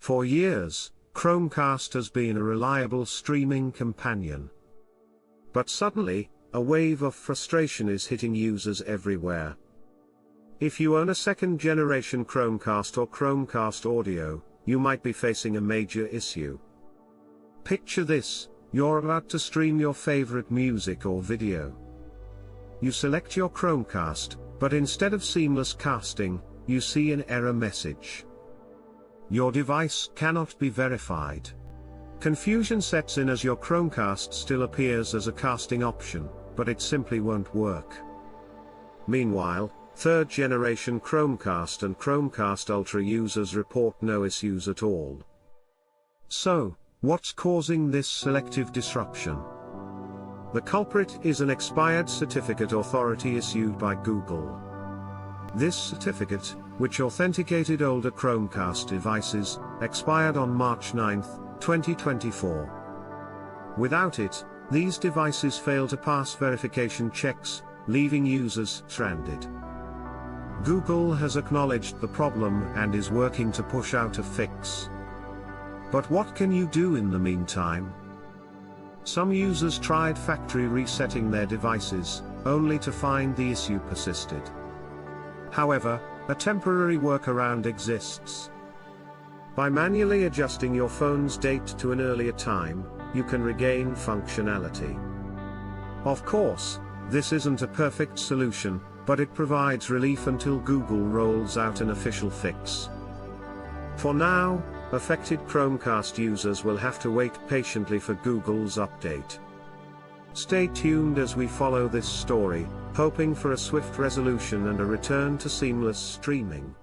For years, Chromecast has been a reliable streaming companion. But suddenly, a wave of frustration is hitting users everywhere. If you own a second-generation Chromecast or Chromecast Audio, you might be facing a major issue. Picture this: you're about to stream your favorite music or video. You select your Chromecast, but instead of seamless casting, you see an error message. Your device cannot be verified. Confusion sets in as your Chromecast still appears as a casting option, but it simply won't work. Meanwhile, third-generation Chromecast and Chromecast Ultra users report no issues at all. So, what's causing this selective disruption? The culprit is an expired certificate authority issued by Google. This certificate, which authenticated older Chromecast devices, expired on March 9, 2024. Without it, these devices fail to pass verification checks, leaving users stranded. Google has acknowledged the problem and is working to push out a fix. But what can you do in the meantime? Some users tried factory resetting their devices, only to find the issue persisted. However, a temporary workaround exists. By manually adjusting your phone's date to an earlier time, you can regain functionality. Of course, this isn't a perfect solution, but it provides relief until Google rolls out an official fix. For now, affected Chromecast users will have to wait patiently for Google's update. Stay tuned as we follow this story, hoping for a swift resolution and a return to seamless streaming.